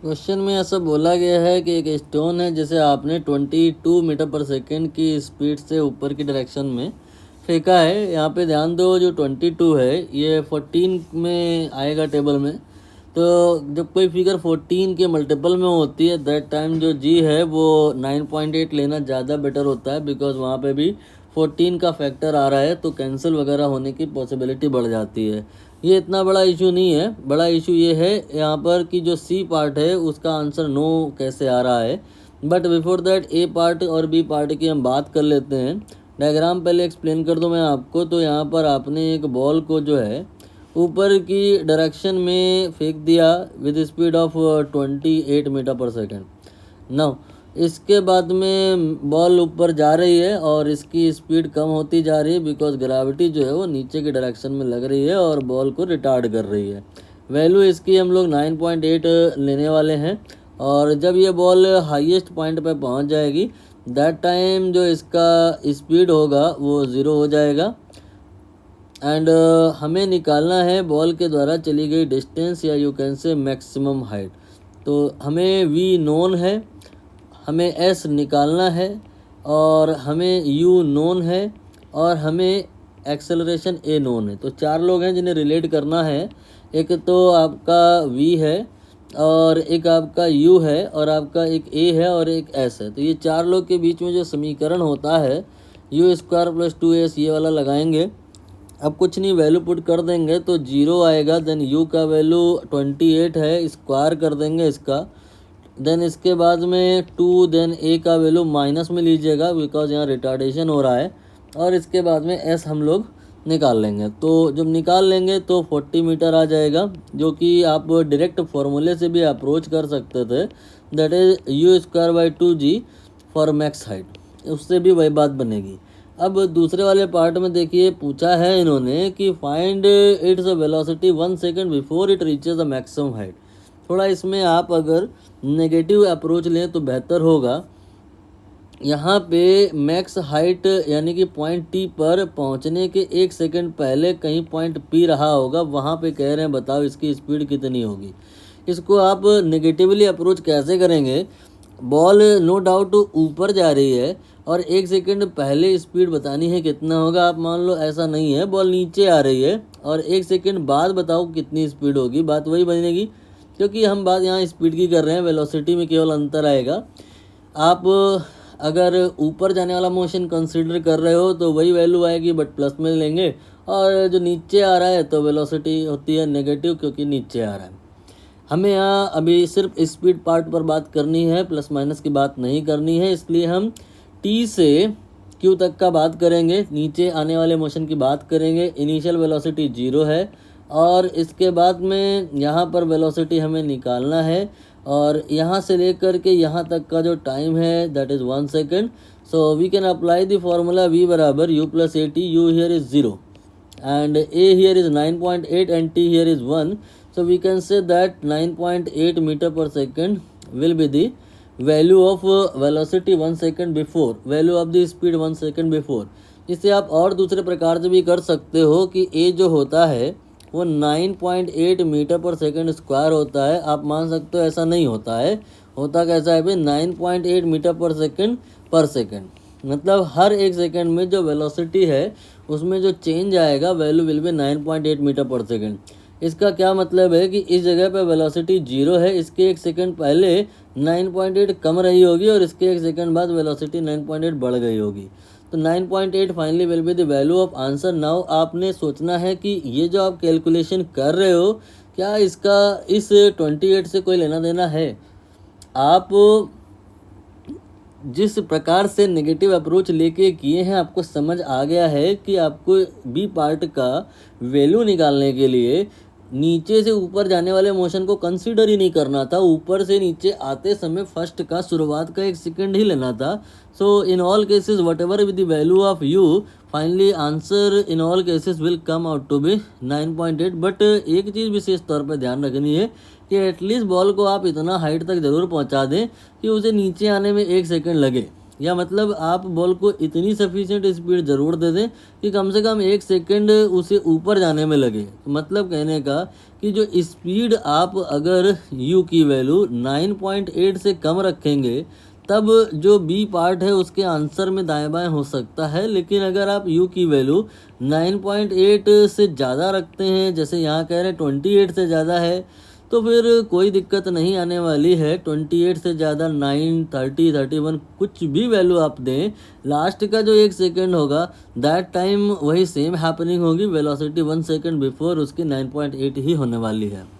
Question में ऐसा बोला गया है कि एक स्टोन है जिसे आपने 22 मीटर पर सेकेंड की स्पीड से ऊपर की डायरेक्शन में फेंका है। यहाँ पे ध्यान दो, जो 22 है ये 14 में आएगा टेबल में। तो जब कोई फिगर 14 के मल्टीपल में होती है दैट टाइम जो जी है वो 9.8 लेना ज़्यादा बेटर होता है, बिकॉज वहाँ पे भी 14 का फैक्टर आ रहा है तो कैंसिल वगैरह होने की पॉसिबिलिटी बढ़ जाती है। ये इतना बड़ा इशू नहीं है, बड़ा इशू ये है यहाँ पर कि जो सी पार्ट है उसका आंसर नो कैसे आ रहा है। But before that A part और बी पार्ट की हम बात कर लेते हैं। डायग्राम पहले एक्सप्लेन कर दूँ मैं आपको। तो यहाँ पर आपने एक बॉल को जो है ऊपर की डायरेक्शन में फेंक दिया विद स्पीड ऑफ 28 मीटर पर सेकेंड। नाउ इसके बाद में बॉल ऊपर जा रही है और इसकी स्पीड कम होती जा रही है बिकॉज ग्रेविटी जो है वो नीचे की डायरेक्शन में लग रही है और बॉल को रिटार्ड कर रही है। वैल्यू इसकी हम लोग 9.8 लेने वाले हैं। और जब ये बॉल हाईएस्ट पॉइंट पे पहुंच जाएगी दैट टाइम जो इसका स्पीड होगा वो ज़ीरो हो जाएगा। एंड हमें निकालना है बॉल के द्वारा चली गई डिस्टेंस या you can say maximum height. तो हमें वी नोन है, हमें एस निकालना है और हमें यू नोन है और हमें एक्सेलरेशन ए नोन है। तो चार लोग हैं जिन्हें रिलेट करना है। एक तो आपका वी है और एक आपका यू है और आपका एक ए है और एक एस है। तो ये चार लोग के बीच में जो समीकरण होता है यू स्क्वायर प्लस 2s ये वाला लगाएंगे। अब कुछ नहीं, वैल्यू पुट कर देंगे तो जीरो आएगा। देन यू का वैल्यू 28 है, स्क्वायर कर देंगे इसका। देन इसके बाद में 2, देन ए का वैल्यू माइनस में लीजिएगा बिकॉज यहाँ रिटार्डेशन हो रहा है। और इसके बाद में एस हम लोग निकाल लेंगे। तो जब निकाल लेंगे तो 40 मीटर आ जाएगा, जो कि आप डायरेक्ट फार्मूले से भी अप्रोच कर सकते थे। That is you square by 2g for max height, उससे भी वही बात बनेगी। अब दूसरे वाले पार्ट में देखिए पूछा है इन्होंने कि find its velocity 1 second before it reaches the maximum height. थोड़ा इसमें आप अगर नेगेटिव अप्रोच लें तो बेहतर होगा। यहाँ पे मैक्स हाइट यानी कि पॉइंट टी पर पहुँचने के 1 सेकेंड पहले कहीं पॉइंट पी रहा होगा, वहाँ पे कह रहे हैं बताओ इसकी स्पीड कितनी होगी। इसको आप नेगेटिवली अप्रोच कैसे करेंगे? बॉल नो डाउट ऊपर जा रही है और 1 सेकेंड पहले स्पीड बतानी है कितना होगा। आप मान लो ऐसा नहीं है, बॉल नीचे आ रही है और 1 सेकेंड बाद बताओ कितनी स्पीड होगी, बात वही बनेगी। क्योंकि हम बात यहाँ स्पीड की कर रहे हैं, वेलोसिटी में केवल अंतर आएगा। आप अगर ऊपर जाने वाला मोशन कंसीडर कर रहे हो तो वही वैल्यू आएगी बट प्लस में लेंगे, और जो नीचे आ रहा है तो वेलोसिटी होती है नेगेटिव क्योंकि नीचे आ रहा है। हमें यहाँ अभी सिर्फ स्पीड पार्ट पर बात करनी है, प्लस माइनस की बात नहीं करनी है, इसलिए हम टी से क्यू तक का बात करेंगे, नीचे आने वाले मोशन की बात करेंगे। इनिशियल वेलोसिटी 0 है और इसके बाद में यहाँ पर वेलोसिटी हमें निकालना है और यहाँ से लेकर के यहाँ तक का जो टाइम है that is 1 second. So we can apply the formula v बराबर u plus a t. U here is 0 and a here is 9.8 and t here is 1. So we can say that 9.8 meter per second will be the value of velocity 1 second before, value of the speed 1 second before. इसे आप और दूसरे प्रकार से भी कर सकते हो कि a जो होता है वो 9.8 मीटर पर सेकंड स्क्वायर होता है। आप मान सकते हो ऐसा नहीं होता है, होता कैसा है भाई 9.8 मीटर पर सेकंड। मतलब हर 1 सेकंड में जो वेलोसिटी है उसमें जो चेंज आएगा वैल्यू विल बी 9.8 मीटर पर सेकंड। इसका क्या मतलब है कि इस जगह पे वेलोसिटी 0 है, इसके 1 सेकंड पहले 9.8 कम रही होगी और इसके 1 सेकंड बाद वेलोसिटी 9.8 बढ़ गई होगी। तो 9.8 finally will be the value of answer. Now आपने सोचना है कि ये जो आप कैलकुलेशन कर रहे हो क्या इसका इस 28 से कोई लेना देना है। आप जिस प्रकार से नेगेटिव अप्रोच लेके किए हैं आपको समझ आ गया है कि आपको बी पार्ट का वैल्यू निकालने के लिए नीचे से ऊपर जाने वाले मोशन को कंसीडर ही नहीं करना था, ऊपर से नीचे आते समय फर्स्ट का शुरुआत का 1 सेकेंड ही लेना था। So in all cases whatever with the value of u finally answer in all cases will come out to be 9.8। But एक चीज़ विशेष तौर पर ध्यान रखनी है कि एटलीस्ट बॉल को आप इतना हाइट तक ज़रूर पहुंचा दें कि उसे नीचे आने में 1 सेकेंड लगे। या मतलब आप बॉल को इतनी सफिशिएंट स्पीड ज़रूर दे दें कि कम से कम 1 सेकंड उसे ऊपर जाने में लगे। मतलब कहने का कि जो स्पीड आप अगर यू की वैल्यू 9.8 से कम रखेंगे तब जो बी पार्ट है उसके आंसर में दाएं बाएं हो सकता है, लेकिन अगर आप यू की वैल्यू 9.8 से ज़्यादा रखते हैं, जैसे यहाँ कह रहे हैं 28 से ज़्यादा है, तो फिर कोई दिक्कत नहीं आने वाली है। 28 से ज़्यादा 9, 30, 31 कुछ भी वैल्यू आप दें, लास्ट का जो 1 सेकंड होगा दैट टाइम वही सेम हैपनिंग होगी, वेलोसिटी 1 सेकंड बिफोर उसकी 9.8 ही होने वाली है।